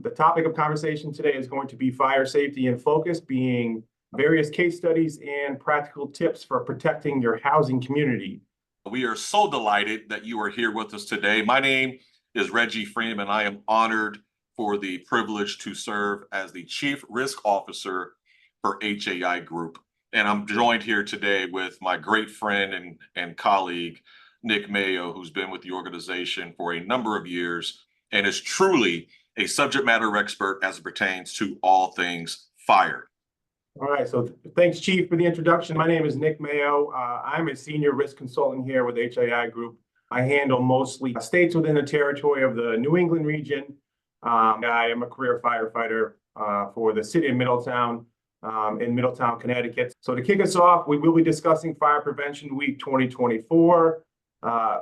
The topic of conversation today is going to be fire safety in focus, being various case studies and practical tips for protecting your housing community. We are so delighted that you are here with us today. My name is Reggie Freeman. I am honored for the privilege to serve as the Chief Risk Officer for HAI Group. And I'm joined here today with my great friend and colleague, Nick Mayo, who's been with the organization for a number of years and is truly a subject matter expert as it pertains to all things fire. All right, so thanks, Chief, for the introduction. My name is Nick Mayo. I'm a senior risk consultant here with HAI Group. I handle mostly states within the territory of the New England region. I am a career firefighter for the city of Middletown in Middletown, Connecticut. So to kick us off, we will be discussing Fire Prevention Week 2024.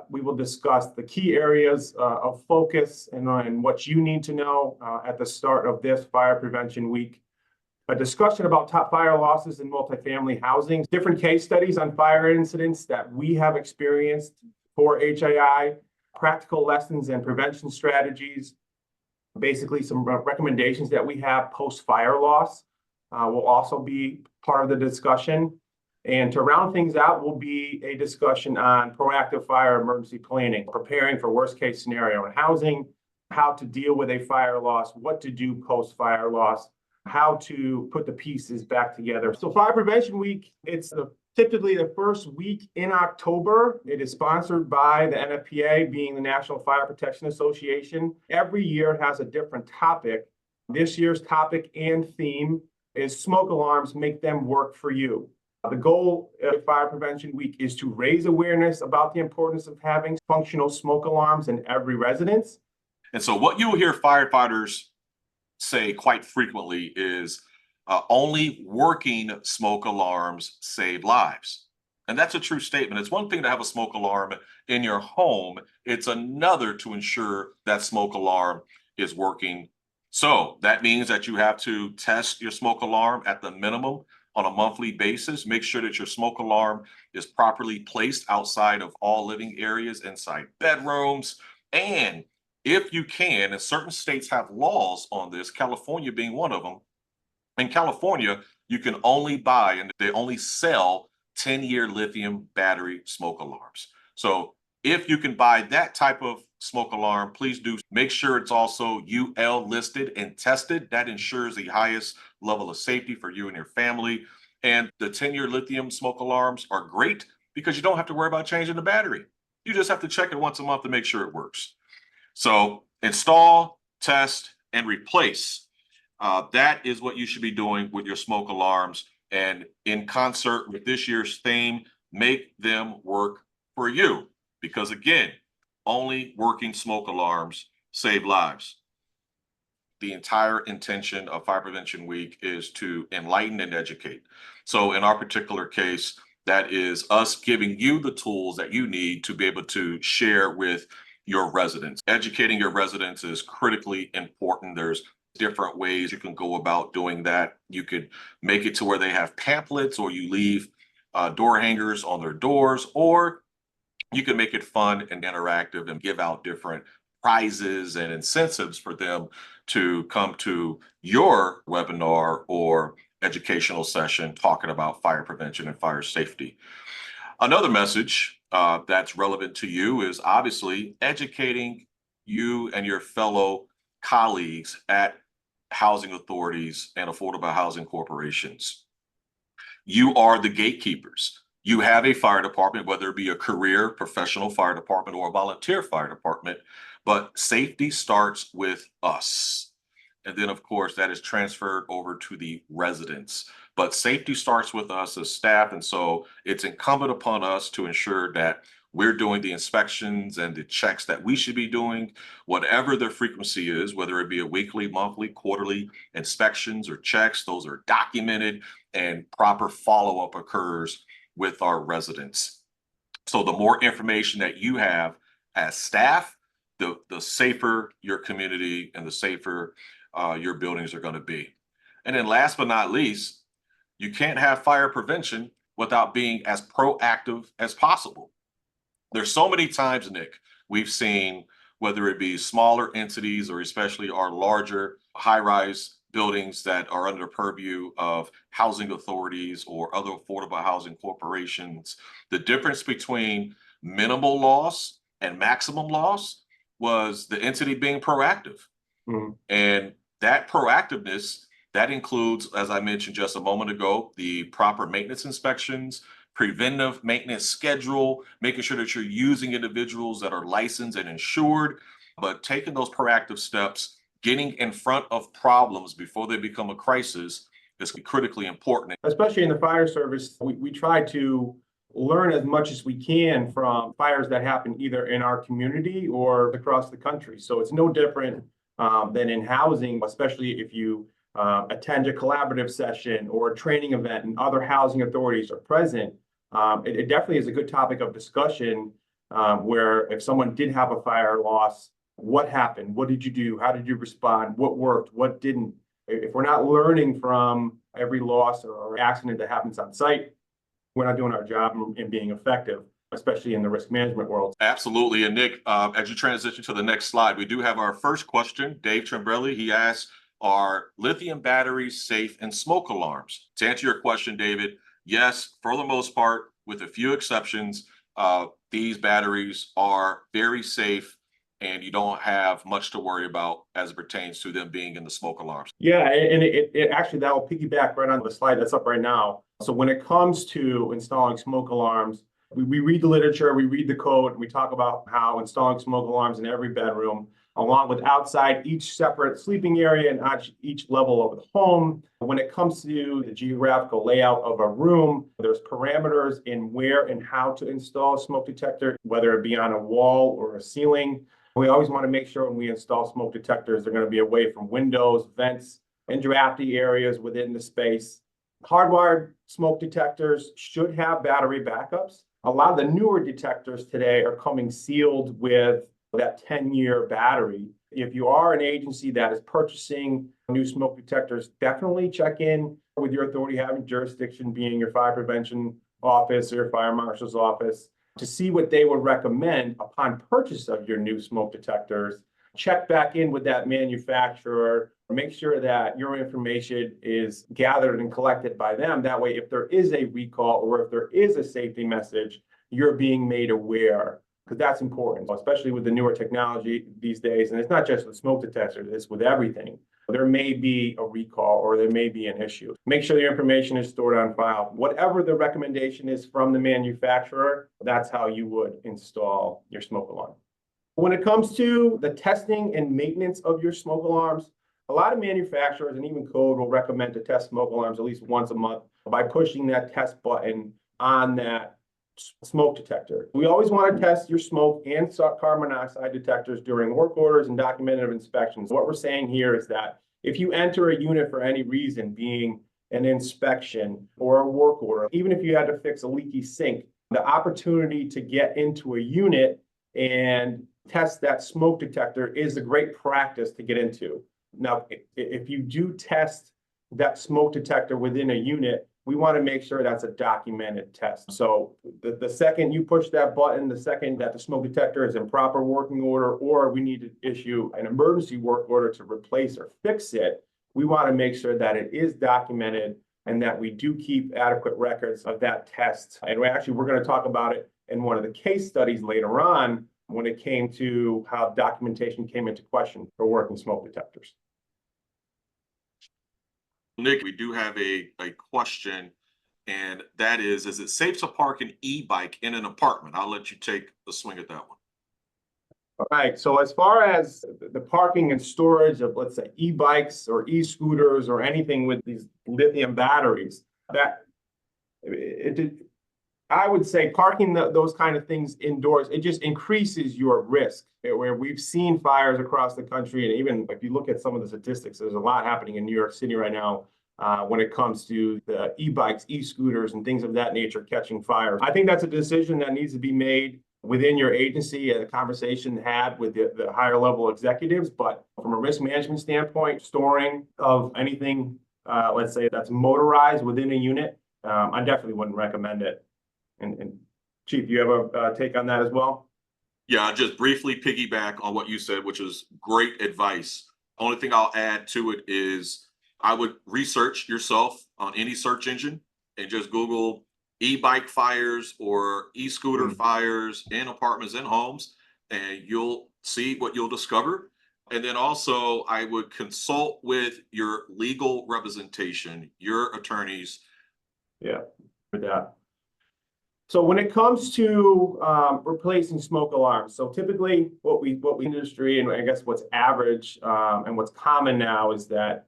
We will discuss the key areas of focus and what you need to know at the start of this Fire Prevention Week. A discussion about top fire losses in multifamily housing, different case studies on fire incidents that we have experienced for HAI, practical lessons and prevention strategies, basically some recommendations that we have post-fire loss will also be part of the discussion. And to round things out will be a discussion on proactive fire emergency planning, preparing for worst case scenario in housing, how to deal with a fire loss, what to do post-fire loss, how to put the pieces back together. So Fire Prevention Week, it's typically the first week in October. It is sponsored by the NFPA, being the National Fire Protection Association. Every year it has a different topic. This year's topic and theme is smoke alarms, make them work for you. The goal of Fire Prevention Week is to raise awareness about the importance of having functional smoke alarms in every residence. And so what you'll hear firefighters say quite frequently is only working smoke alarms save lives. And that's a true statement. It's one thing to have a smoke alarm in your home. It's another to ensure that smoke alarm is working. So that means that you have to test your smoke alarm at the minimum on a monthly basis. Make sure that your smoke alarm is properly placed outside of all living areas, inside bedrooms. And if you can, and certain states have laws on this, California being one of them, in California, you can only buy, and they only sell 10-year lithium battery smoke alarms. So if you can buy that type of smoke alarm, please do. Make sure it's also UL listed and tested. That ensures the highest level of safety for you and your family. And the 10-year lithium smoke alarms are great because you don't have to worry about changing the battery. You just have to check it once a month to make sure it works. So install, test, and replace. That is what you should be doing with your smoke alarms. And in concert with this year's theme, make them work for you. Because again, only working smoke alarms save lives. The entire intention of Fire Prevention Week is to enlighten and educate. So in our particular case, that is us giving you the tools that you need to be able to share with your residents. Educating your residents is critically important. There's different ways you can go about doing that. You could make it to where they have pamphlets, or you leave door hangers on their doors, or you can make it fun and interactive and give out different prizes and incentives for them to come to your webinar or educational session talking about fire prevention and fire safety. Another message that's relevant to you is obviously educating you and your fellow colleagues at housing authorities and affordable housing corporations. You are the gatekeepers. You have a fire department, whether it be a career professional fire department or a volunteer fire department, but safety starts with us. And then, of course, that is transferred over to the residents. But safety starts with us as staff. And so it's incumbent upon us to ensure that we're doing the inspections and the checks that we should be doing, whatever their frequency is, whether it be a weekly, monthly, quarterly inspections or checks. Those are documented and proper follow-up occurs with our residents. So the more information that you have as staff, the safer your community and the safer your buildings are going to be. And then last but not least, you can't have fire prevention without being as proactive as possible. There's so many times, Nick, we've seen, whether it be smaller entities or especially our larger high-rise buildings that are under the purview of housing authorities or other affordable housing corporations. The difference between minimal loss and maximum loss was the entity being proactive. Mhm. And that proactiveness, that includes, as I mentioned just a moment ago, the proper maintenance inspections, preventive maintenance schedule, making sure that you're using individuals that are licensed and insured, but taking those proactive steps, getting in front of problems before they become a crisis is critically important. Especially in the fire service, we try to learn as much as we can from fires that happen either in our community or across the country. So it's no different than in housing, especially if you attend a collaborative session or a training event and other housing authorities are present. It definitely is a good topic of discussion where if someone did have a fire loss, what happened? What did you do? How did you respond? What worked? What didn't? If we're not learning from every loss or accident that happens on site, we're not doing our job in being effective, especially in the risk management world. Absolutely. And Nick, as you transition to the next slide, we do have our first question. Dave Trembrelli, he asks, are lithium batteries safe in smoke alarms? To answer your question, David, yes, for the most part, with a few exceptions, these batteries are very safe and you don't have much to worry about as it pertains to them being in the smoke alarms. Yeah, and it actually, that will piggyback right on the slide that's up right now. So when it comes to installing smoke alarms, we read the literature, we read the code, and we talk about how installing smoke alarms in every bedroom, along with outside each separate sleeping area and each level of the home. When it comes to the geographical layout of a room, there's parameters in where and how to install a smoke detector, whether it be on a wall or a ceiling. We always want to make sure when we install smoke detectors, they're going to be away from windows, vents, and drafty areas within the space. Hardwired smoke detectors should have battery backups. A lot of the newer detectors today are coming sealed with that 10-year battery. If you are an agency that is purchasing new smoke detectors, definitely check in with your authority having jurisdiction, being your fire prevention office or your fire marshal's office, to see what they would recommend upon purchase of your new smoke detectors. Check back in with that manufacturer, make sure that your information is gathered and collected by them. That way, if there is a recall or if there is a safety message, you're being made aware, because that's important, especially with the newer technology these days. And it's not just with smoke detectors, it's with everything. There may be a recall or there may be an issue. Make sure your information is stored on file. Whatever the recommendation is from the manufacturer, that's how you would install your smoke alarm. When it comes to the testing and maintenance of your smoke alarms, a lot of manufacturers and even code will recommend to test smoke alarms at least once a month by pushing that test button on that smoke detector. We always want to test your smoke and carbon monoxide detectors during work orders and documented inspections. What we're saying here is that if you enter a unit for any reason, being an inspection or a work order, even if you had to fix a leaky sink, the opportunity to get into a unit and test that smoke detector is a great practice to get into. Now, if you do test that smoke detector within a unit, we want to make sure that's a documented test. So the second you push that button, the second that the smoke detector is in proper working order, or we need to issue an emergency work order to replace or fix it, we want to make sure that it is documented and that we do keep adequate records of that test. And we're going to talk about it in one of the case studies later on when it came to how documentation came into question for working smoke detectors. Nick, we do have a question, and that is it safe to park an e-bike in an apartment? I'll let you take a swing at that one. All right, so as far as the parking and storage of, let's say, e-bikes or e-scooters or anything with these lithium batteries, I would say parking those kind of things indoors, it just increases your risk. Where we've seen fires across the country, and even if you look at some of the statistics, there's a lot happening in New York City right now when it comes to the e-bikes, e-scooters, and things of that nature catching fire. I think that's a decision that needs to be made within your agency, a conversation had with the higher level executives. But from a risk management standpoint, storing of anything, let's say, that's motorized within a unit, I definitely wouldn't recommend it. And Chief, you have a take on that as well? Yeah, I'll just briefly piggyback on what you said, which is great advice. Only thing I'll add to it is I would research yourself on any search engine and just Google e-bike fires or e-scooter fires in apartments and homes, and you'll see what you'll discover. And then also, I would consult with your legal representation, your attorneys. Yeah, with that. So when it comes to replacing smoke alarms, so typically what we industry, and I guess what's average and what's common now is that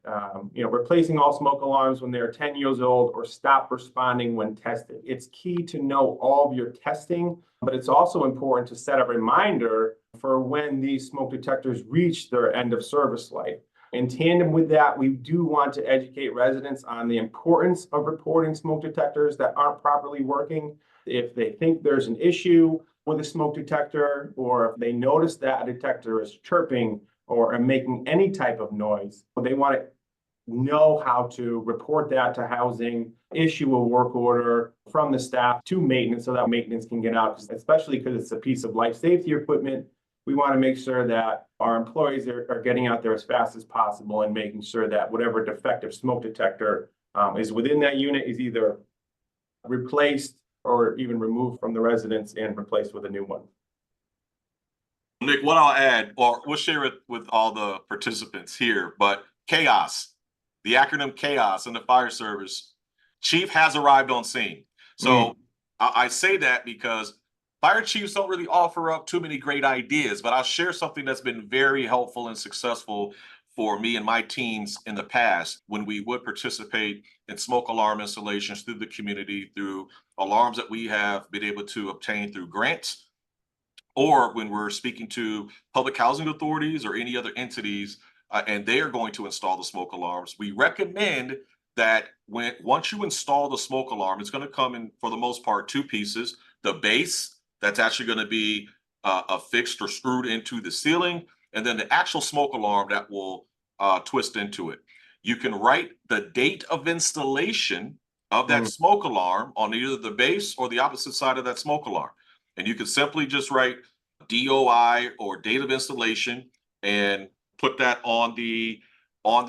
replacing all smoke alarms when they're 10 years old or stop responding when tested. It's key to know all of your testing, but it's also important to set a reminder for when these smoke detectors reach their end of service life. In tandem with that, we do want to educate residents on the importance of reporting smoke detectors that aren't properly working. If they think there's an issue with a smoke detector, or if they notice that a detector is chirping or making any type of noise, they want to know how to report that to housing, issue a work order from the staff to maintenance so that maintenance can get out, especially because it's a piece of life safety equipment. We want to make sure that our employees are getting out there as fast as possible and making sure that whatever defective smoke detector is within that unit is either replaced or even removed from the residence and replaced with a new one. Nick, what I'll add, or we'll share it with all the participants here, but chaos, the acronym chaos in the fire service, chief has arrived on scene. So I say that because fire chiefs don't really offer up too many great ideas, but I'll share something that's been very helpful and successful for me and my teams in the past when we would participate in smoke alarm installations through the community, through alarms that we have been able to obtain through grants, or when we're speaking to public housing authorities or any other entities, and they are going to install the smoke alarms. We recommend that once you install the smoke alarm, it's going to come in, for the most part, two pieces: the base that's actually going to be affixed or screwed into the ceiling, and then the actual smoke alarm that will twist into it. You can write the date of installation of that smoke alarm on either the base or the opposite side of that smoke alarm. And you can simply just write DOI or date of installation and put that on the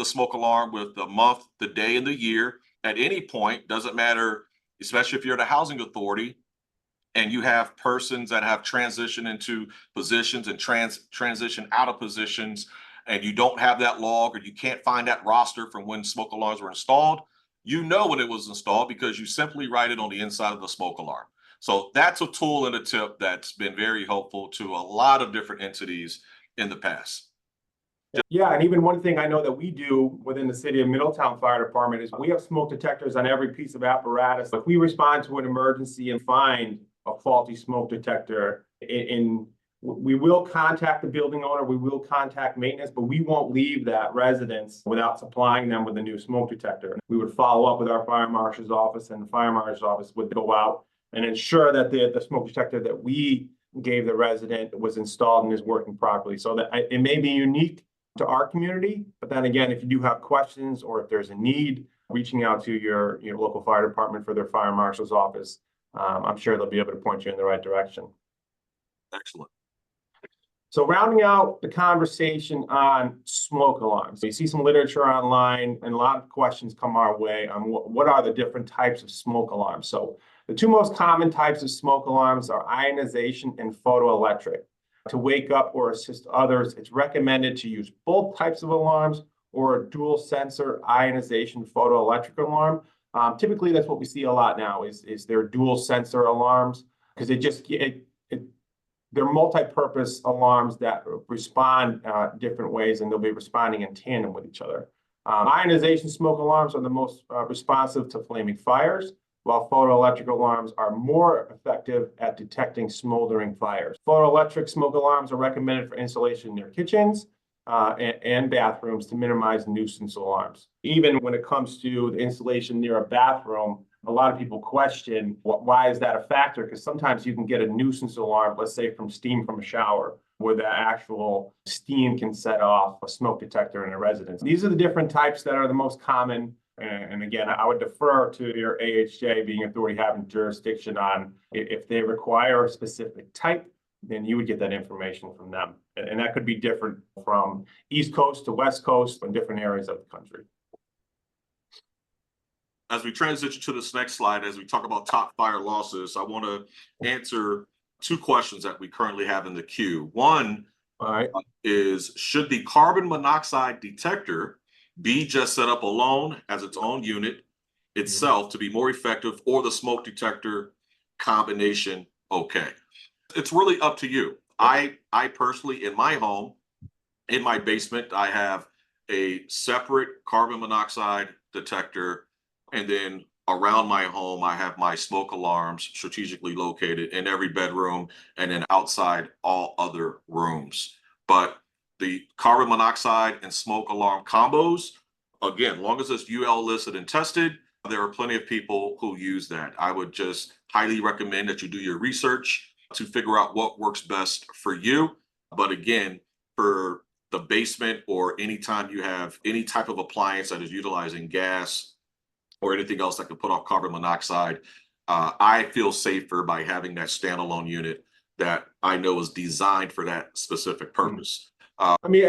smoke alarm with the month, the day, and the year. At any point, doesn't matter, especially if you're at a housing authority and you have persons that have transitioned into positions and transition out of positions, and you don't have that log or you can't find that roster from when smoke alarms were installed, you know when it was installed because you simply write it on the inside of the smoke alarm. So that's a tool and a tip that's been very helpful to a lot of different entities in the past. Yeah, and even one thing I know that we do within the city of Middletown Fire Department is we have smoke detectors on every piece of apparatus. If we respond to an emergency and find a faulty smoke detector, we will contact the building owner, we will contact maintenance, but we won't leave that residence without supplying them with a new smoke detector. We would follow up with our fire marshal's office, and the fire marshal's office would go out and ensure that the smoke detector that we gave the resident was installed and is working properly. So that it may be unique to our community, but then again, if you do have questions or if there's a need, reaching out to your local fire department for their fire marshal's office, I'm sure they'll be able to point you in the right direction. Excellent. So rounding out the conversation on smoke alarms, you see some literature online and a lot of questions come our way on what are the different types of smoke alarms. So the two most common types of smoke alarms are ionization and photoelectric. To wake up or assist others, it's recommended to use both types of alarms or a dual sensor ionization photoelectric alarm. Typically, that's what we see a lot now is their dual sensor alarms, because they're multi-purpose alarms that respond different ways, and they'll be responding in tandem with each other. Ionization smoke alarms are the most responsive to flaming fires, while photoelectric alarms are more effective at detecting smoldering fires. Photoelectric smoke alarms are recommended for installation near kitchens and bathrooms to minimize nuisance alarms. Even when it comes to the installation near a bathroom, a lot of people question why is that a factor? Because sometimes you can get a nuisance alarm, let's say from steam from a shower, where the actual steam can set off a smoke detector in a residence. These are the different types that are the most common. And again, I would defer to your AHJ, being authority having jurisdiction on if they require a specific type, then you would get that information from them. And that could be different from East Coast to West Coast in different areas of the country. As we transition to this next slide, as we talk about top fire losses, I want to answer two questions that we currently have in the queue. One is, should the carbon monoxide detector be just set up alone as its own unit itself to be more effective, or the smoke detector combination okay? It's really up to you. I personally, in my home, in my basement, I have a separate carbon monoxide detector, and then around my home, I have my smoke alarms strategically located in every bedroom, and then outside all other rooms. But the carbon monoxide and smoke alarm combos, again, long as it's UL listed and tested, there are plenty of people who use that. I would just highly recommend that you do your research to figure out what works best for you. But again, for the basement, or anytime you have any type of appliance that is utilizing gas or anything else that can put off carbon monoxide, I feel safer by having that standalone unit that I know is designed for that specific purpose. I mean,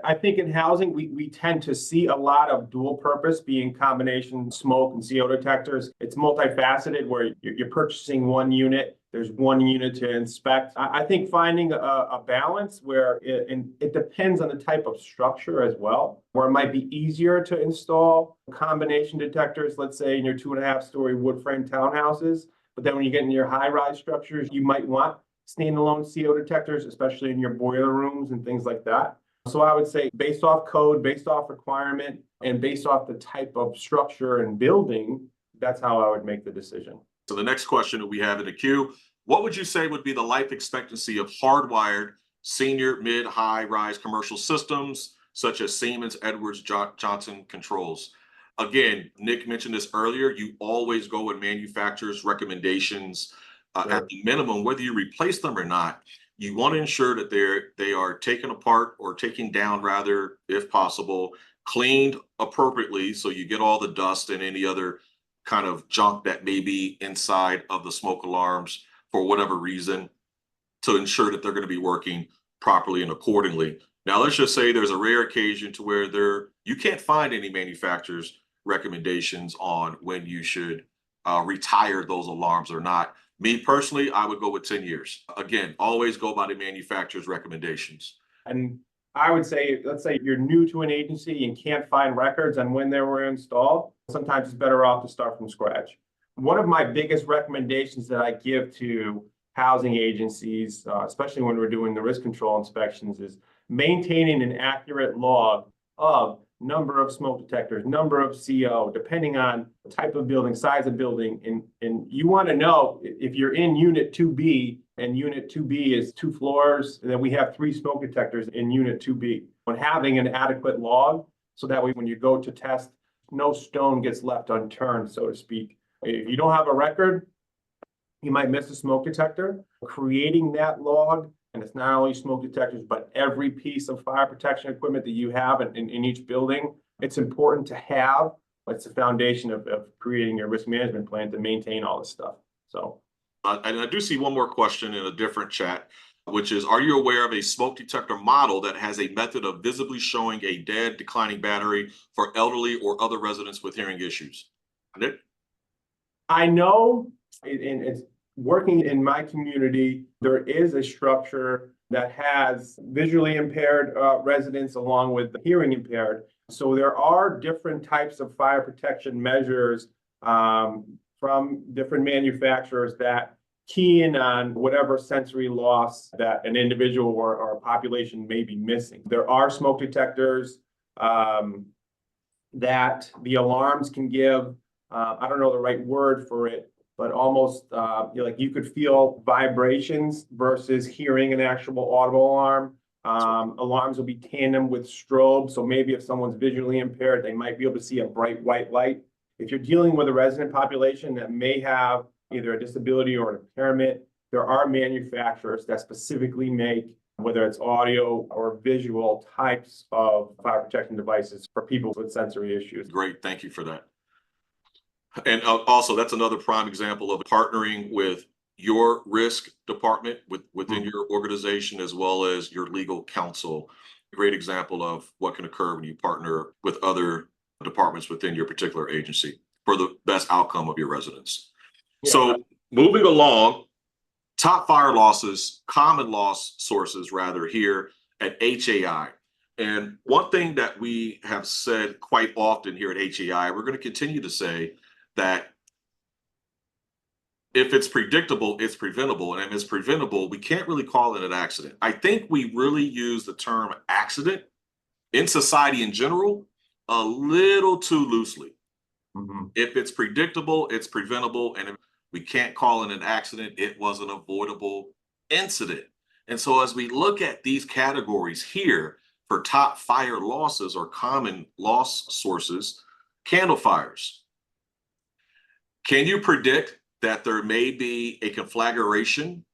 I think in housing, we tend to see a lot of dual purpose, being combination smoke and CO detectors. It's multifaceted, where you're purchasing one unit, there's one unit to inspect. I think finding a balance where it depends on the type of structure as well, where it might be easier to install combination detectors, let's say in your 2.5-story wood frame townhouses. But then when you get into your high-rise structures, you might want standalone CO detectors, especially in your boiler rooms and things like that. So I would say, based off code, based off requirement, and based off the type of structure and building, that's how I would make the decision. So the next question that we have in the queue, what would you say would be the life expectancy of hardwired senior, mid, high rise commercial systems, such as Siemens, Edwards, Johnson controls? Again, Nick mentioned this earlier, you always go with manufacturer's recommendations. At the minimum, whether you replace them or not, you want to ensure that they are taken apart, or taken down rather, if possible, cleaned appropriately, so you get all the dust and any other kind of junk that may be inside of the smoke alarms for whatever reason, to ensure that they're going to be working properly and accordingly. Now, let's just say there's a rare occasion to where you can't find any manufacturer's recommendations on when you should retire those alarms or not. Me personally, I would go with 10 years. Again, always go by the manufacturer's recommendations. And I would say, let's say you're new to an agency and can't find records on when they were installed, sometimes it's better off to start from scratch. One of my biggest recommendations that I give to housing agencies, especially when we're doing the risk control inspections, is maintaining an accurate log of number of smoke detectors, number of CO, depending on the type of building, size of building. And you want to know, if you're in unit 2B, and unit 2B is 2 floors, then we have 3 smoke detectors in unit 2B. When having an adequate log, so that way when you go to test, no stone gets left unturned, so to speak. If you don't have a record, you might miss a smoke detector. Creating that log, and it's not only smoke detectors, but every piece of fire protection equipment that you have in each building, it's important to have. It's the foundation of creating your risk management plan to maintain all this stuff. So, and I do see one more question in a different chat, which is, are you aware of a smoke detector model that has a method of visibly showing a dead declining battery for elderly or other residents with hearing issues? Nick? I know, and it's working in my community, there is a structure that has visually impaired residents along with hearing impaired. So there are different types of fire protection measures from different manufacturers that key in on whatever sensory loss that an individual or a population may be missing. There are smoke detectors that the alarms can give, I don't know the right word for it, but almost like you could feel vibrations versus hearing an actual audible alarm. Alarms will be tandem with strobe. So maybe if someone's visually impaired, they might be able to see a bright white light. If you're dealing with a resident population that may have either a disability or an impairment, there are manufacturers that specifically make, whether it's audio or visual types of fire protection devices for people with sensory issues. Great, thank you for that. And also, that's another prime example of partnering with your risk department within your organization, as well as your legal counsel. A great example of what can occur when you partner with other departments within your particular agency for the best outcome of your residents. Yeah. So moving along, top fire losses, common loss sources rather, here at HAI. And one thing that we have said quite often here at HAI, we're going to continue to say that if it's predictable, it's preventable. And if it's preventable, we can't really call it an accident. I think we really use the term accident in society in general a little too loosely. If it's predictable, it's preventable. And if we can't call it an accident, it was an avoidable incident. And so as we look at these categories here for top fire losses or common loss sources, candle fires. Can you predict that there may be a conflagration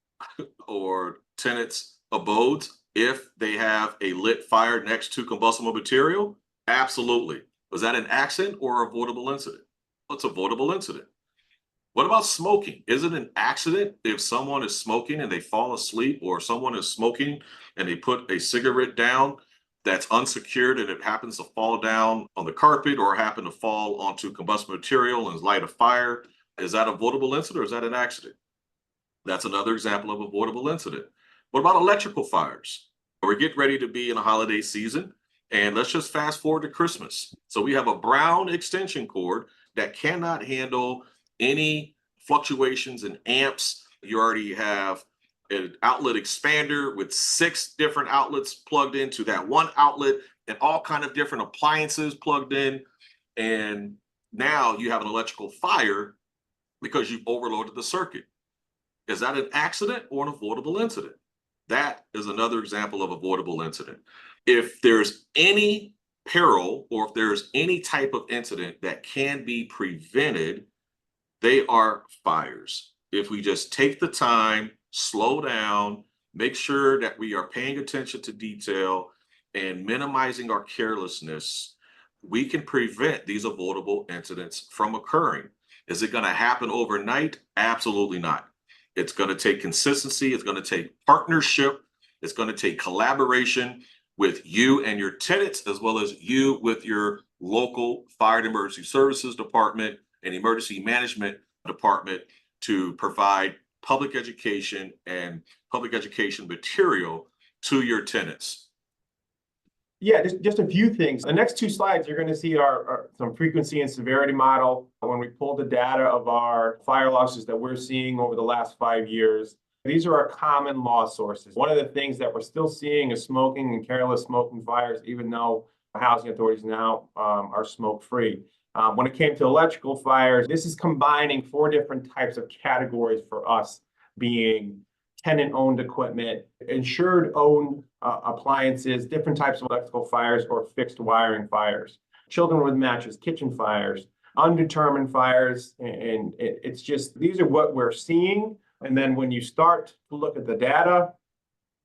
or tenants' abodes if they have a lit fire next to combustible material? Absolutely. Was that an accident or avoidable incident? Well, it's an avoidable incident. What about smoking? Is it an accident if someone is smoking and they fall asleep, or someone is smoking and they put a cigarette down that's unsecured and it happens to fall down on the carpet or happen to fall onto combustible material and light a fire? Is that avoidable incident or is that an accident? That's another example of avoidable incident. What about electrical fires? We're getting ready to be in a holiday season, and let's just fast forward to Christmas. So we have a brown extension cord that cannot handle any fluctuations in amps. You already have an outlet expander with 6 different outlets plugged into that one outlet and all kind of different appliances plugged in. And now you have an electrical fire because you've overloaded the circuit. Is that an accident or an avoidable incident? That is another example of avoidable incident. If there's any peril or if there's any type of incident that can be prevented, they are fires. If we just take the time, slow down, make sure that we are paying attention to detail and minimizing our carelessness, we can prevent these avoidable incidents from occurring. Is it going to happen overnight? Absolutely not. It's going to take consistency. It's going to take partnership. It's going to take collaboration with you and your tenants, as well as you with your local fire and emergency services department and emergency management department to provide public education and public education material to your tenants. Yeah, just a few things. The next 2 slides, you're going to see our some frequency and severity model. When we pull the data of our fire losses that we're seeing over the last 5 years, these are our common loss sources. One of the things that we're still seeing is smoking and careless smoking fires, even though housing authorities now are smoke-free. When it came to electrical fires, this is combining 4 different types of categories for us, being tenant-owned equipment, insured-owned appliances, different types of electrical fires or fixed wiring fires, children with matches, kitchen fires, undetermined fires, and it's just, these are what we're seeing. And then when you start to look at the data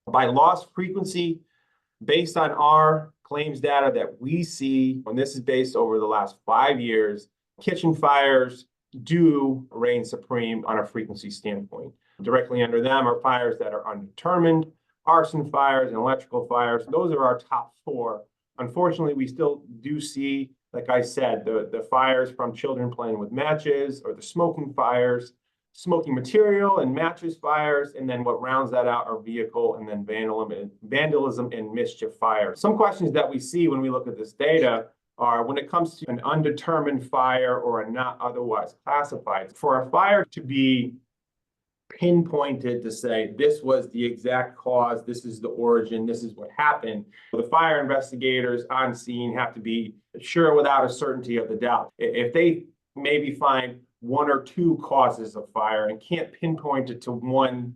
by loss frequency, based on our claims data that we see, and this is based over the last 5 years, kitchen fires do reign supreme on a frequency standpoint. Directly under them are fires that are undetermined, arson fires, and electrical fires. Those are our top 4. Unfortunately, we still do see, like I said, the fires from children playing with matches, or the smoking fires, smoking material and matches fires, and then what rounds that out are vehicle and then vandalism and mischief fires. Some questions that we see when we look at this data are when it comes to an undetermined fire or a not otherwise classified. For a fire to be pinpointed to say this was the exact cause, this is the origin, this is what happened, the fire investigators on scene have to be sure without a certainty of the doubt. If they maybe find 1 or 2 causes of fire and can't pinpoint it to one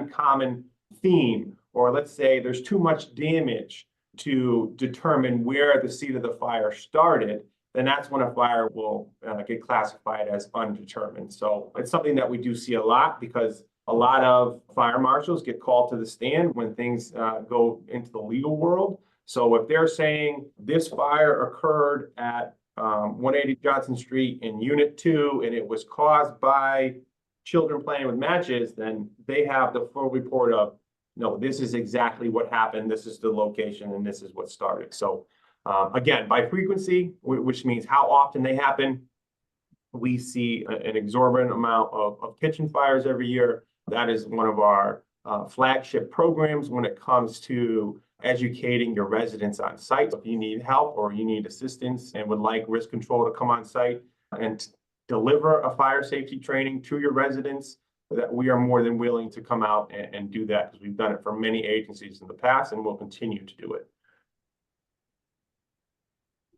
common theme, or let's say there's too much damage to determine where the seat of the fire started, then that's when a fire will get classified as undetermined. So it's something that we do see a lot, because a lot of fire marshals get called to the stand when things go into the legal world. So if they're saying this fire occurred at 180 Johnson Street in Unit 2, and it was caused by children playing with matches, then they have the full report of, no, this is exactly what happened, this is the location, and this is what started. So again, by frequency, which means how often they happen, we see an exorbitant amount of kitchen fires every year. That is one of our flagship programs when it comes to educating your residents on site. If you need help or you need assistance and would like risk control to come on site and deliver a fire safety training to your residents, that we are more than willing to come out and do that, because we've done it for many agencies in the past and will continue to do it.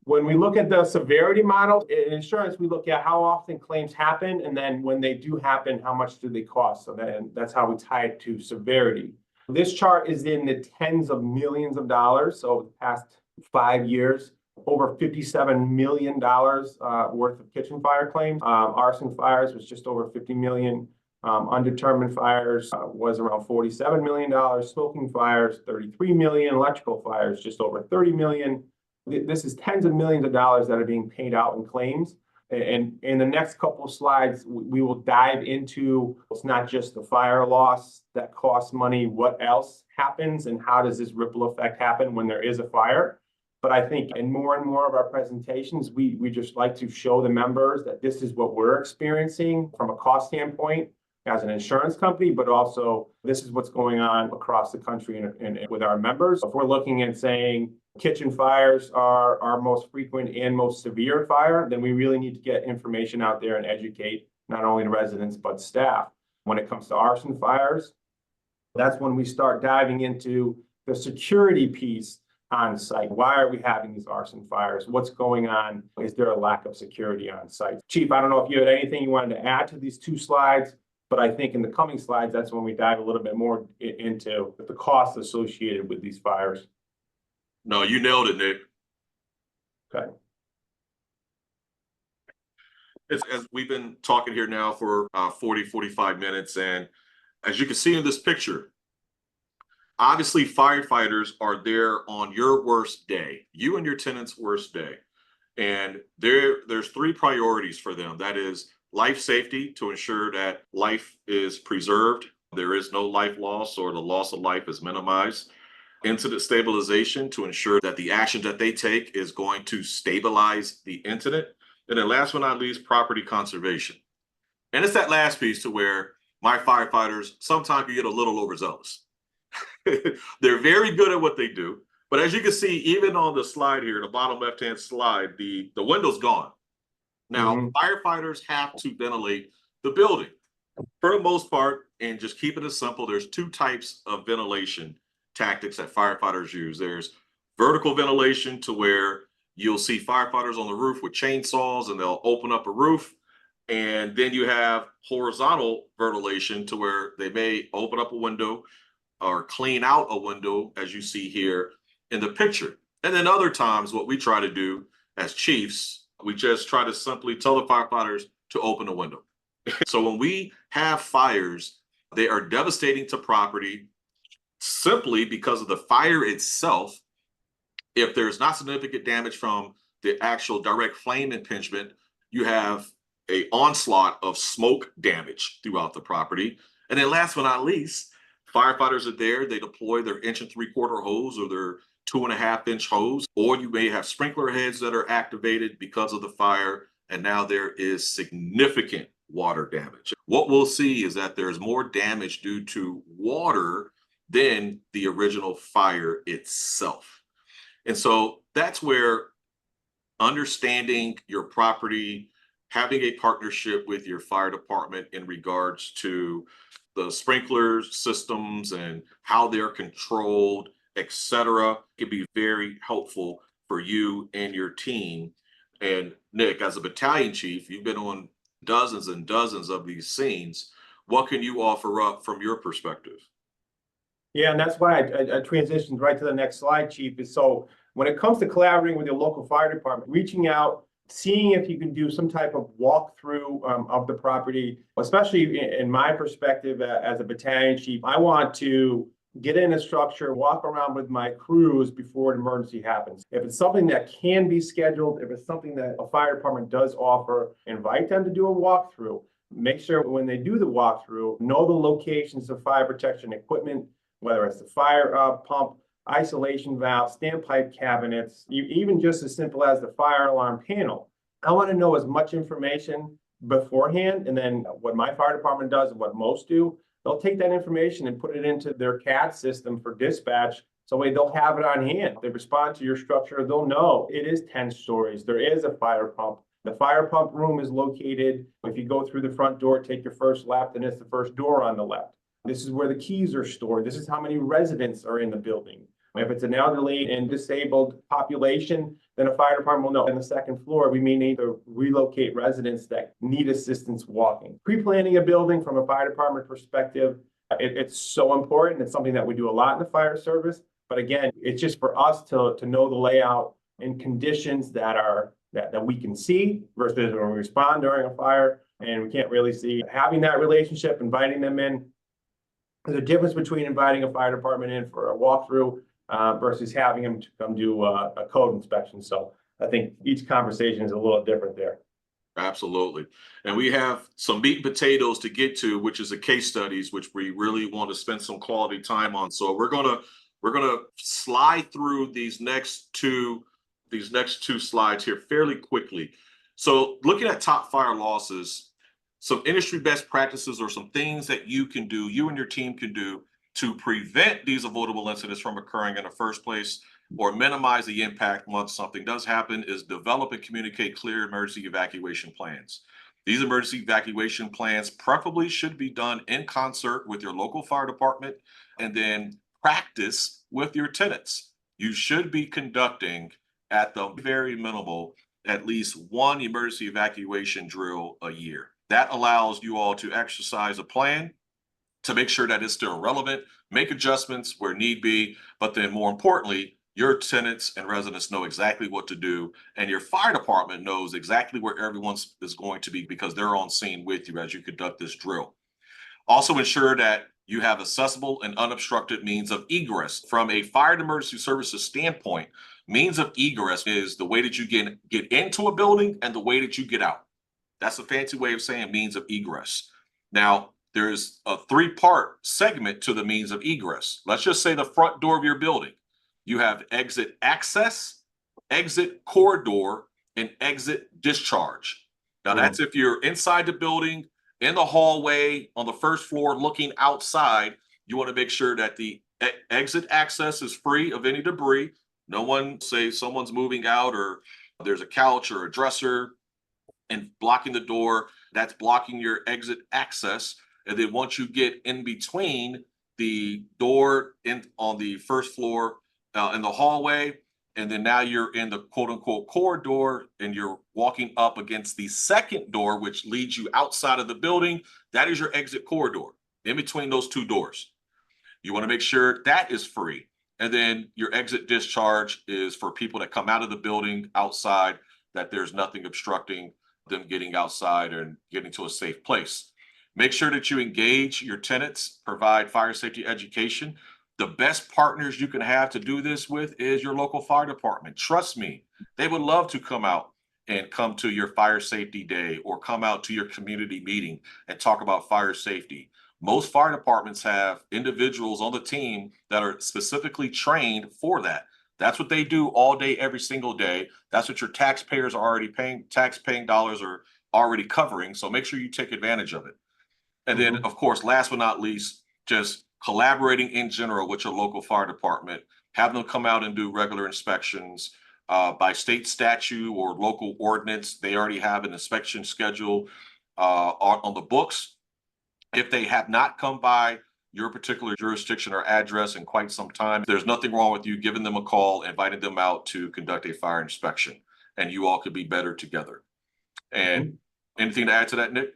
When we look at the severity model in insurance, we look at how often claims happen, and then when they do happen, how much do they cost? So that's how we tie it to severity. This chart is in the tens of millions of dollars. So the past 5 years, over $57 million worth of kitchen fire claims. Arson fires was just over 50 million. Undetermined fires was around $47 million. Smoking fires, 33 million. Electrical fires, just over 30 million. This is tens of millions of dollars that are being paid out in claims. And in the next couple of slides, we will dive into, it's not just the fire loss that costs money, what else happens and how does this ripple effect happen when there is a fire. But I think in more and more of our presentations, we just like to show the members that this is what we're experiencing from a cost standpoint as an insurance company, but also this is what's going on across the country and with our members. If we're looking at saying kitchen fires are our most frequent and most severe fire, then we really need to get information out there and educate not only the residents, but staff. When it comes to arson fires, that's when we start diving into the security piece on site. Why are we having these arson fires? What's going on? Is there a lack of security on site? Chief, I don't know if you had anything you wanted to add to these 2 slides, but I think in the coming slides, that's when we dive a little bit more into the costs associated with these fires. No, you nailed it, Nick. Okay. As we've been talking here now for 45 minutes, and as you can see in this picture, obviously firefighters are there on your worst day, you and your tenant's worst day. And there's 3 priorities for them. That is life safety, to ensure that life is preserved, there is no life loss or the loss of life is minimized. Incident stabilization, to ensure that the action that they take is going to stabilize the incident. And then last but not least, property conservation. And it's that last piece to where my firefighters, sometimes you get a little overzealous. They're very good at what they do. But as you can see, even on the slide here, the bottom left-hand slide, the window's gone. Now, firefighters have to ventilate the building. For the most part, and just keep it simple, there's 2 types of ventilation tactics that firefighters use. There's vertical ventilation, to where you'll see firefighters on the roof with chainsaws and they'll open up a roof. And then you have horizontal ventilation, to where they may open up a window or clean out a window, as you see here in the picture. And then other times, what we try to do as chiefs, we just try to simply tell the firefighters to open the window. So when we have fires, they are devastating to property simply because of the fire itself. If there's not significant damage from the actual direct flame impingement, you have an onslaught of smoke damage throughout the property. And then last but not least, firefighters are there, they deploy their 1 3/4 hose or their 2.5-inch hose, or you may have sprinkler heads that are activated because of the fire, and now there is significant water damage. What we'll see is that there's more damage due to water than the original fire itself. And so that's where understanding your property, having a partnership with your fire department in regards to the sprinkler systems and how they're controlled, etc., can be very helpful for you and your team. And Nick, as a battalion chief, you've been on dozens and dozens of these scenes. What can you offer up from your perspective? Yeah, and that's why I transitioned right to the next slide, Chief. Is so when it comes to collaborating with your local fire department, reaching out, seeing if you can do some type of walkthrough of the property, especially in my perspective as a battalion chief, I want to get in a structure, walk around with my crews before an emergency happens. If it's something that can be scheduled, if it's something that a fire department does offer, invite them to do a walkthrough. make sure when they do the walkthrough, know the locations of fire protection equipment, whether it's the fire pump, isolation valve, standpipe cabinets, even just as simple as the fire alarm panel. I want to know as much information beforehand, and then what my fire department does and what most do, they'll take that information and put it into their CAD system for dispatch. So they'll have it on hand. They respond to your structure. They'll know it is 10 stories. There is a fire pump. The fire pump room is located. If you go through the front door, take your first left, and it's the first door on the left. This is where the keys are stored. This is how many residents are in the building. If it's an elderly and disabled population, then a fire department will know. On the second floor, we may need to relocate residents that need assistance walking. Pre-planning a building from a fire department perspective, it's so important. It's something that we do a lot in the fire service. But again, it's just for us to know the layout and conditions that we can see versus when we respond during a fire and we can't really see. Having that relationship, inviting them in, there's a difference between inviting a fire department in for a walkthrough versus having them to come do a code inspection. So I think each conversation is a little different there. Absolutely. And we have some meat and potatoes to get to, which is the case studies, which we really want to spend some quality time on. So we're gonna slide through these next two slides here fairly quickly. So looking at top fire losses, some industry best practices or some things that you can do, you and your team can do to prevent these avoidable incidents from occurring in the first place or minimize the impact once something does happen is develop and communicate clear emergency evacuation plans. These emergency evacuation plans preferably should be done in concert with your local fire department and then practice with your tenants. You should be conducting at the very minimal at least one emergency evacuation drill a year. That allows you all to exercise a plan to make sure that it's still relevant, make adjustments where need be, but then more importantly, your tenants and residents know exactly what to do, and your fire department knows exactly where everyone is going to be because they're on scene with you as you conduct this drill. Also ensure that you have accessible and unobstructed means of egress. From a fire and emergency services standpoint, means of egress is the way that you get into a building and the way that you get out. That's a fancy way of saying means of egress. Now, there's a three-part segment to the means of egress. Let's just say the front door of your building. You have exit access, exit corridor, and exit discharge. Now, that's if you're inside the building, in the hallway, on the first floor, looking outside, you want to make sure that the exit access is free of any debris. No one, say someone's moving out or there's a couch or a dresser and blocking the door, that's blocking your exit access. And then once you get in between the door on the first floor in the hallway, and then now you're in the quote unquote corridor and you're walking up against the second door, which leads you outside of the building, that is your exit corridor in between those two doors. You want to make sure that is free. And then your exit discharge is for people that come out of the building outside, that there's nothing obstructing them getting outside and getting to a safe place. Make sure that you engage your tenants, provide fire safety education. The best partners you can have to do this with is your local fire department. Trust me, they would love to come out and come to your fire safety day or come out to your community meeting and talk about fire safety. Most fire departments have individuals on the team that are specifically trained for that. That's what they do all day, every single day. That's what your taxpayers are already paying, tax-paying dollars are already covering. So make sure you take advantage of it. And then, of course, last but not least, just collaborating in general with your local fire department, have them come out and do regular inspections. By state statute or local ordinance, they already have an inspection schedule on the books. If they have not come by your particular jurisdiction or address in quite some time, there's nothing wrong with you giving them a call, inviting them out to conduct a fire inspection, and you all could be better together. And anything to add to that, Nick?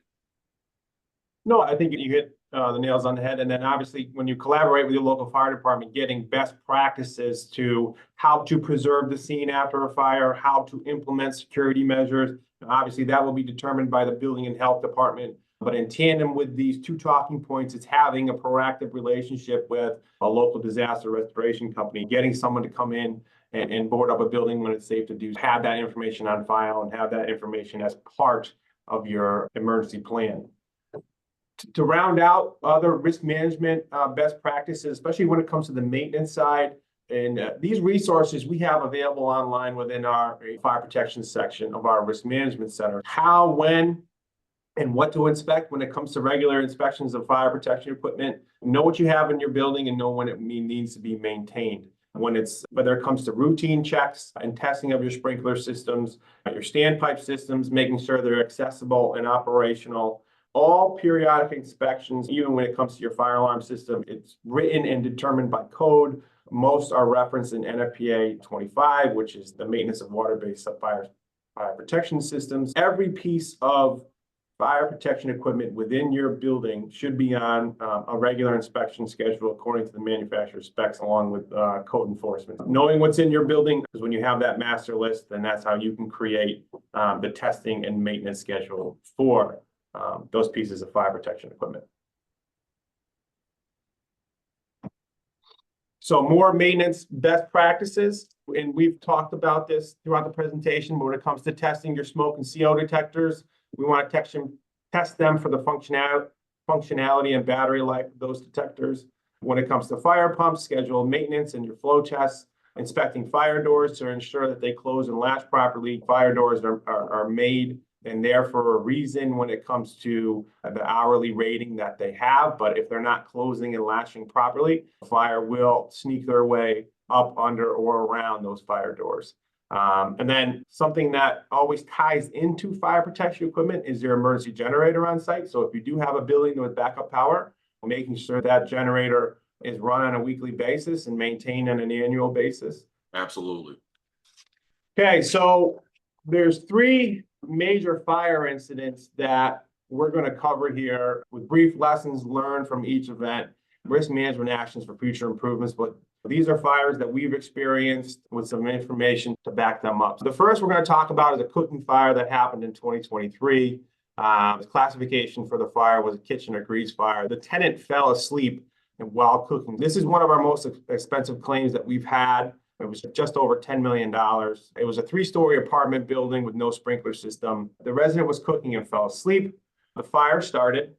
No, I think you hit the nails on the head. And then obviously, when you collaborate with your local fire department, getting best practices to how to preserve the scene after a fire, how to implement security measures. Obviously, that will be determined by the building and health department. But in tandem with these two talking points, it's having a proactive relationship with a local disaster restoration company, getting someone to come in and board up a building when it's safe to do, have that information on file and have that information as part of your emergency plan. To round out other risk management best practices, especially when it comes to the maintenance side. And these resources we have available online within our fire protection section of our risk management center. How, when, and what to inspect when it comes to regular inspections of fire protection equipment. Know what you have in your building and know when it needs to be maintained. Whether it comes to routine checks and testing of your sprinkler systems, your standpipe systems, making sure they're accessible and operational. All periodic inspections, even when it comes to your fire alarm system, it's written and determined by code. Most are referenced in NFPA 25, which is the maintenance of water-based fire protection systems. Every piece of fire protection equipment within your building should be on a regular inspection schedule according to the manufacturer's specs, along with code enforcement. Knowing what's in your building, because when you have that master list, then that's how you can create the testing and maintenance schedule for those pieces of fire protection equipment. So more maintenance best practices, and we've talked about this throughout the presentation, but when it comes to testing your smoke and CO detectors, we want to test them for the functionality and battery life of those detectors. When it comes to fire pumps, schedule maintenance and your flow tests, inspecting fire doors to ensure that they close and latch properly. Fire doors are made and there for a reason when it comes to the hourly rating that they have. But if they're not closing and latching properly, fire will sneak their way up, under, or around those fire doors. And then something that always ties into fire protection equipment is your emergency generator on site. So if you do have a building with backup power, making sure that generator is run on a weekly basis and maintained on an annual basis. Absolutely. Okay, so there's 3 major fire incidents that we're going to cover here with brief lessons learned from each event, risk management actions for future improvements. But these are fires that we've experienced with some information to back them up. So the first we're going to talk about is a cooking fire that happened in 2023. The classification for the fire was a kitchen or grease fire. The tenant fell asleep while cooking. This is one of our most expensive claims that we've had. It was just over $10 million. It was a 3-story apartment building with no sprinkler system. The resident was cooking and fell asleep. The fire started.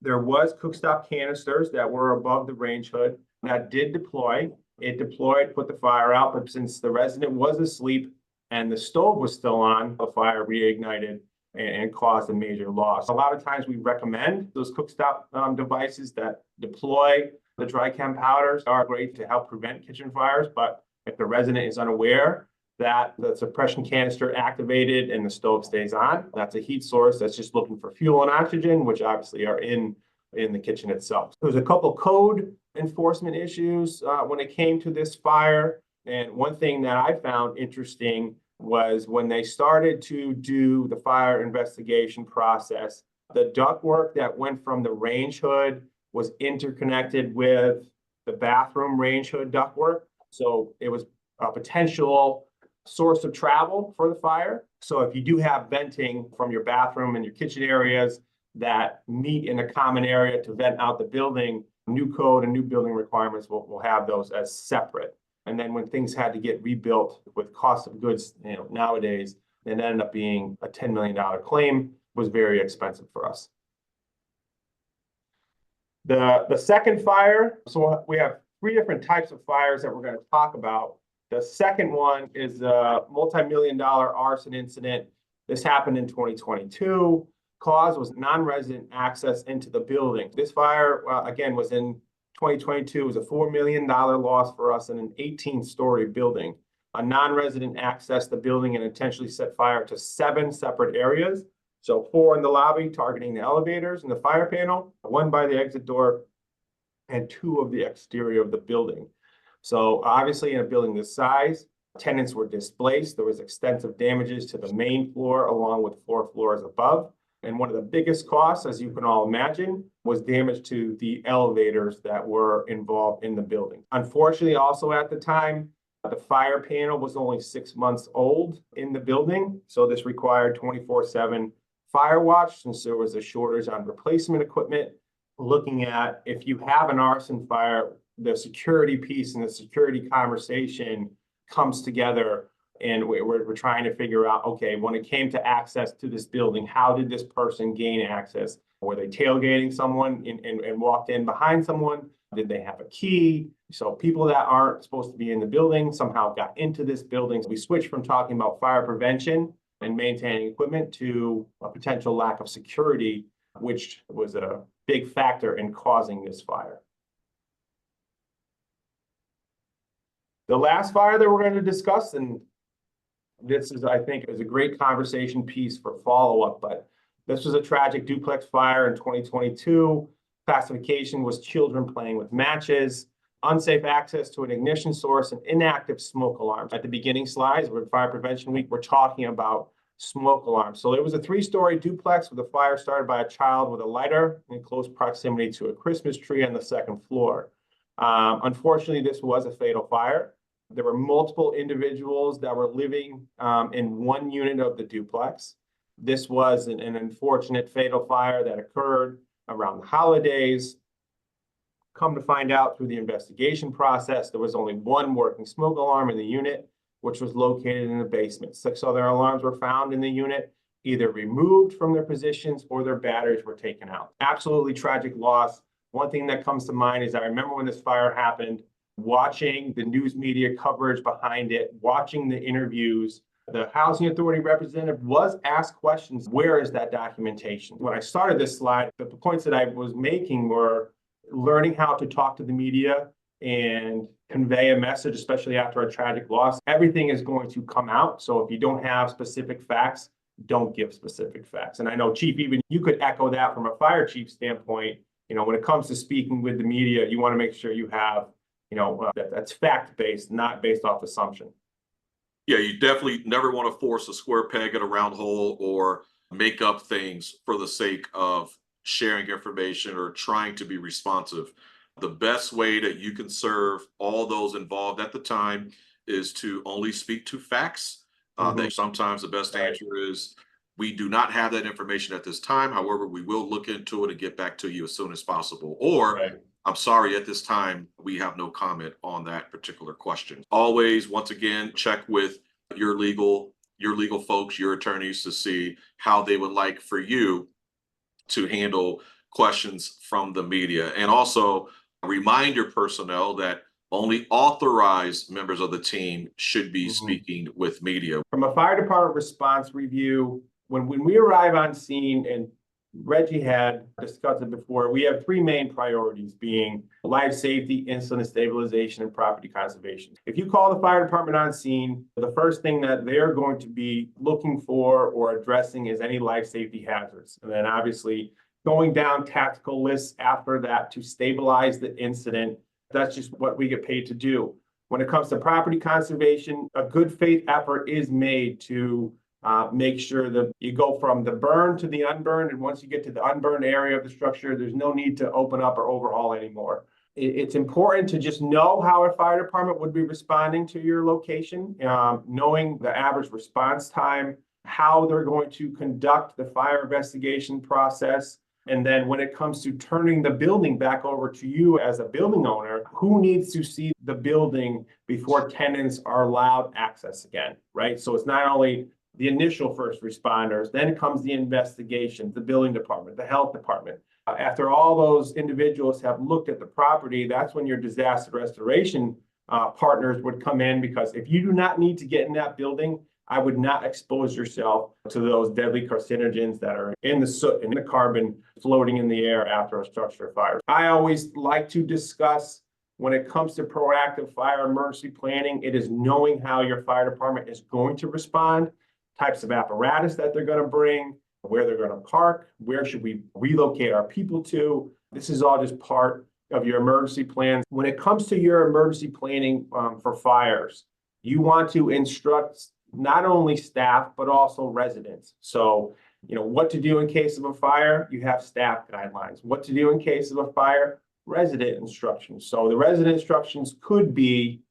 There was cookstop canisters that were above the range hood that did deploy. It deployed, put the fire out, but since the resident was asleep and the stove was still on, the fire reignited and caused a major loss. A lot of times we recommend those cookstop devices that deploy the dry chem powders are great to help prevent kitchen fires, but if the resident is unaware that the suppression canister activated and the stove stays on, that's a heat source that's just looking for fuel and oxygen, which obviously are in the kitchen itself. There's a couple code enforcement issues when it came to this fire. And one thing that I found interesting was when they started to do the fire investigation process, the ductwork that went from the range hood was interconnected with the bathroom range hood ductwork. So it was a potential source of travel for the fire. So if you do have venting from your bathroom and your kitchen areas that meet in a common area to vent out the building, new code and new building requirements will have those as separate. And then when things had to get rebuilt with cost of goods, nowadays, it ended up being a $10 million claim, was very expensive for us. The second fire, so we have 3 different types of fires that we're going to talk about. The second one is a multi-million-dollar arson incident. This happened in 2022. Cause was non-resident access into the building. This fire, again, was in 2022. It was a $4 million loss for us in an 18-story building. A non-resident accessed the building and intentionally set fire to 7 separate areas. So 4 in the lobby, targeting the elevators and the fire panel, 1 by the exit door, and 2 of the exterior of the building. So obviously in a building this size, tenants were displaced. There was extensive damages to the main floor along with 4 floors above. And one of the biggest costs, as you can all imagine, was damage to the elevators that were involved in the building. Unfortunately, also at the time, the fire panel was only 6 months old in the building. So this required 24/7 fire watch since there was a shortage on replacement equipment. Looking at if you have an arson fire, the security piece and the security conversation comes together And we're trying to figure out, okay, when it came to access to this building, how did this person gain access? Were they tailgating someone and walked in behind someone? Did they have a key? So people that aren't supposed to be in the building somehow got into this building. We switched from talking about fire prevention and maintaining equipment to a potential lack of security, which was a big factor in causing this fire. The last fire that we're going to discuss, and this is, I think, is a great conversation piece for follow-up, but this was a tragic duplex fire in 2022. Classification was children playing with matches, unsafe access to an ignition source, and inactive smoke alarms. At the beginning slides, with Fire Prevention Week, we're talking about smoke alarms. So it was a 3-story duplex with a fire started by a child with a lighter in close proximity to a Christmas tree on the 2nd floor. Unfortunately, this was a fatal fire. There were multiple individuals that were living in one unit of the duplex. This was an unfortunate fatal fire that occurred around the holidays. Come to find out through the investigation process, there was only one working smoke alarm in the unit, which was located in the basement. 6 other alarms were found in the unit, either removed from their positions or their batteries were taken out. Absolutely tragic loss. One thing that comes to mind is I remember when this fire happened, watching the news media coverage behind it, watching the interviews. The Housing Authority representative was asked questions, where is that documentation? When I started this slide, the points that I was making were learning how to talk to the media and convey a message, especially after a tragic loss. Everything is going to come out. So if you don't have specific facts, don't give specific facts. And I know, Chief, even you could echo that from a fire chief standpoint. You know, when it comes to speaking with the media, you want to make sure you have, that's fact-based, not based off assumption. Yeah, you definitely never want to force a square peg in a round hole or make up things for the sake of sharing information or trying to be responsive. The best way that you can serve all those involved at the time is to only speak to facts. That sometimes the best answer is, we do not have that information at this time. However, we will look into it and get back to you as soon as possible. Or, I'm sorry, at this time, we have no comment on that particular question. Always, once again, check with your legal folks, your attorneys, to see how they would like for you to handle questions from the media. And also remind your personnel that only authorized members of the team should be speaking with media. From a fire department response review, when we arrive on scene, and Reggie had discussed it before, we have 3 main priorities, being life safety, incident stabilization, and property conservation. If you call the fire department on scene, the first thing that they're going to be looking for or addressing is any life safety hazards. And then obviously going down tactical lists after that to stabilize the incident. That's just what we get paid to do. When it comes to property conservation, a good faith effort is made to make sure that you go from the burn to the unburned. And once you get to the unburned area of the structure, there's no need to open up or overhaul anymore. It's important to just know how a fire department would be responding to your location, knowing the average response time, how they're going to conduct the fire investigation process. And then when it comes to turning the building back over to you as a building owner, who needs to see the building before tenants are allowed access again, right? So it's not only the initial first responders, then comes the investigation, the building department, the health department. After all those individuals have looked at the property, that's when your disaster restoration partners would come in, because if you do not need to get in that building, I would not expose yourself to those deadly carcinogens that are in the soot and the carbon floating in the air after a structure fire. I always like to discuss, when it comes to proactive fire emergency planning, it is knowing how your fire department is going to respond, types of apparatus that they're going to bring, where they're going to park, where should we relocate our people to. This is all just part of your emergency plans. When it comes to your emergency planning for fires, you want to instruct not only staff, but also residents. So, what to do in case of a fire, you have staff guidelines. What to do in case of a fire, resident instructions. So the resident instructions could be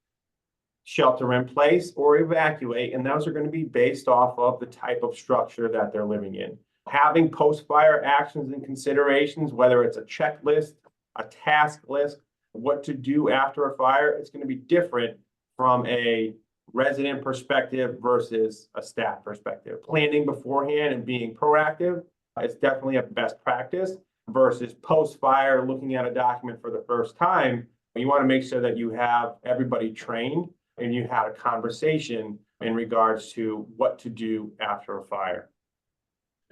shelter in place or evacuate, and those are going to be based off of the type of structure that they're living in. Having post-fire actions and considerations, whether it's a checklist, a task list, what to do after a fire, it's going to be different from a resident perspective versus a staff perspective. Planning beforehand and being proactive is definitely a best practice versus post-fire looking at a document for the first time. You want to make sure that you have everybody trained and you had a conversation in regards to what to do after a fire.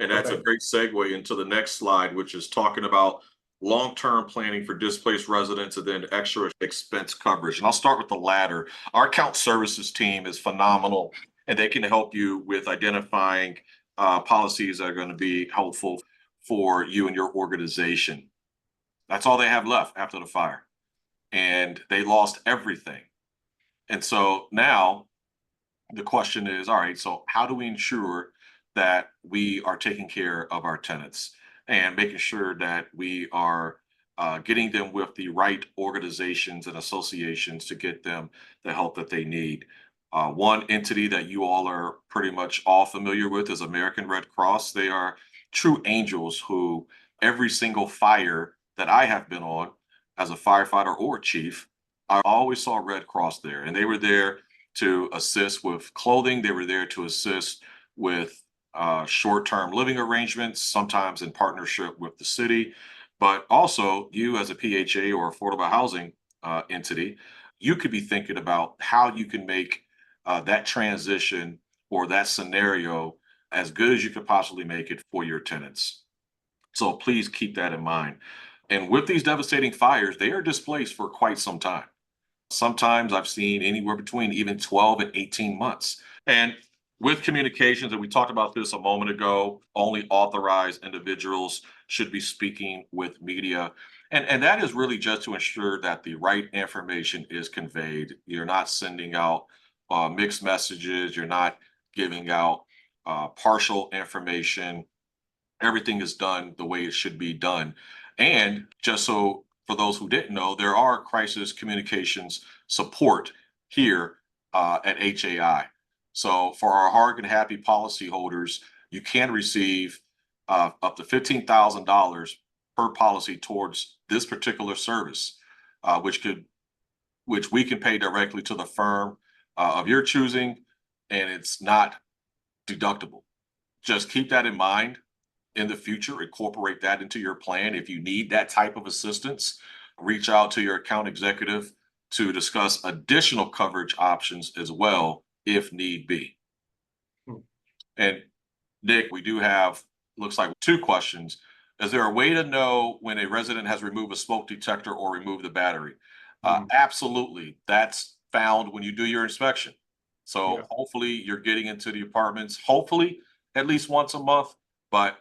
And that's a great segue into the next slide, which is talking about long-term planning for displaced residents and then extra expense coverage. And I'll start with the latter. Our account services team is phenomenal, and they can help you with identifying policies that are going to be helpful for you and your organization. That's all they have left after the fire, and they lost everything. And so now the question is, all right, so how do we ensure that we are taking care of our tenants and making sure that we are getting them with the right organizations and associations to get them the help that they need? One entity that you all are pretty much all familiar with is American Red Cross. They are true angels who every single fire that I have been on as a firefighter or chief, I always saw Red Cross there, and they were there to assist with clothing. They were there to assist with short-term living arrangements, sometimes in partnership with the city. But also, you as a PHA or affordable housing entity, you could be thinking about how you can make that transition or that scenario as good as you could possibly make it for your tenants. So please keep that in mind. And with these devastating fires, they are displaced for quite some time. Sometimes I've seen anywhere between even 12 and 18 months. And with communications, and we talked about this a moment ago, only authorized individuals should be speaking with media. And that is really just to ensure that the right information is conveyed. You're not sending out mixed messages, you're not giving out partial information. Everything is done the way it should be done. And just so for those who didn't know, there are crisis communications support here at HAI. So for our hard and happy policyholders, you can receive up to $15,000 per policy towards this particular service, which we can pay directly to the firm of your choosing, and it's not deductible. Just keep that in mind. In the future, incorporate that into your plan. If you need that type of assistance, reach out to your account executive to discuss additional coverage options as well, if need be. And Nick, we do have, looks like 2 questions. Is there a way to know when a resident has removed a smoke detector or removed the battery? Absolutely. That's found when you do your inspection. So hopefully you're getting into the apartments, hopefully at least once a month, but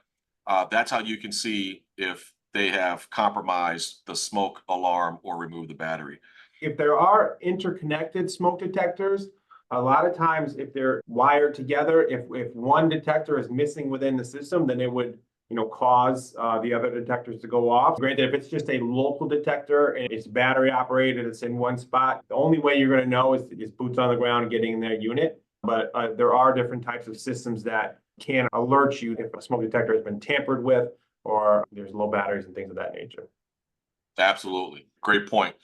that's how you can see if they have compromised the smoke alarm or removed the battery. If there are interconnected smoke detectors, a lot of times if they're wired together, if one detector is missing within the system, then it would cause the other detectors to go off. Granted, if it's just a local detector and it's battery operated, it's in one spot, the only way you're going to know is boots on the ground and getting in their unit. But there are different types of systems that can alert you if a smoke detector has been tampered with or there's low batteries and things of that nature. Absolutely. Great point.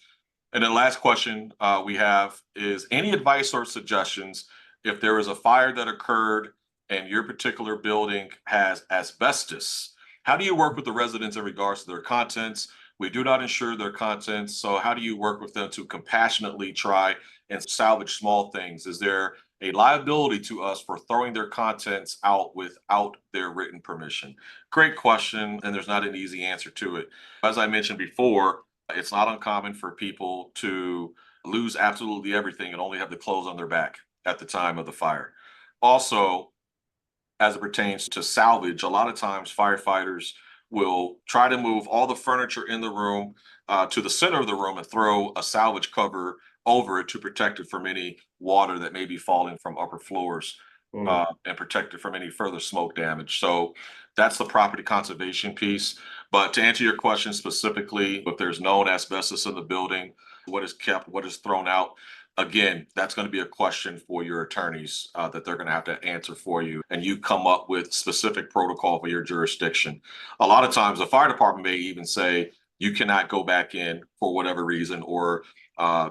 And then last question we have is any advice or suggestions if there is a fire that occurred and your particular building has asbestos? How do you work with the residents in regards to their contents? We do not insure their contents. So how do you work with them to compassionately try and salvage small things? Is there a liability to us for throwing their contents out without their written permission? Great question, and there's not an easy answer to it. As I mentioned before, it's not uncommon for people to lose absolutely everything and only have the clothes on their back at the time of the fire. Also, as it pertains to salvage, a lot of times firefighters will try to move all the furniture in the room to the center of the room and throw a salvage cover over it to protect it from any water that may be falling from upper floors and protect it from any further smoke damage. So that's the property conservation piece. But to answer your question specifically, if there's known asbestos in the building, what is kept, what is thrown out, again, that's going to be a question for your attorneys that they're going to have to answer for you. And you come up with specific protocol for your jurisdiction. A lot of times the fire department may even say, you cannot go back in for whatever reason, or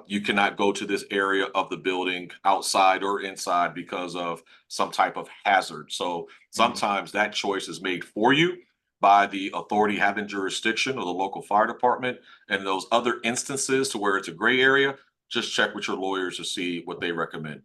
You cannot go to this area of the building outside or inside because of some type of hazard. So sometimes that choice is made for you by the authority having jurisdiction or the local fire department. And those other instances to where it's a gray area, just check with your lawyers to see what they recommend.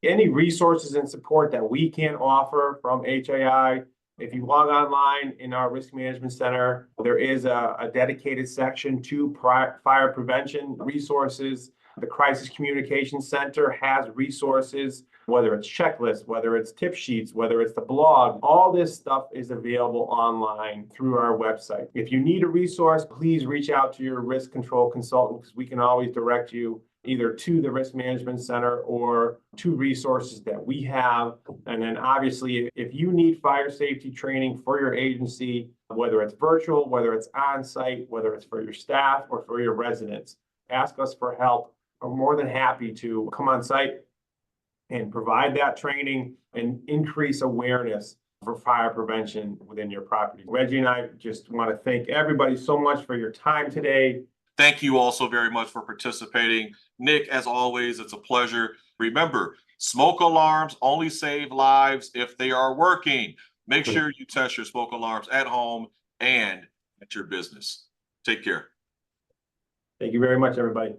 Any resources and support that we can offer from HAI, if you log online in our risk management center, there is a dedicated section to fire prevention resources. The Crisis Communication Center has resources, whether it's checklists, whether it's tip sheets, whether it's the blog. All this stuff is available online through our website. If you need a resource, please reach out to your risk control consultant, because we can always direct you either to the risk management center or to resources that we have. And then obviously, if you need fire safety training for your agency, whether it's virtual, whether it's on-site, whether it's for your staff or for your residents, ask us for help. We're more than happy to come on site and provide that training and increase awareness for fire prevention within your property. Reggie and I just want to thank everybody so much for your time today. Thank you also very much for participating. Nick, as always, it's a pleasure. Remember, smoke alarms only save lives if they are working. Make sure you test your smoke alarms at home and at your business. Take care. Thank you very much, everybody.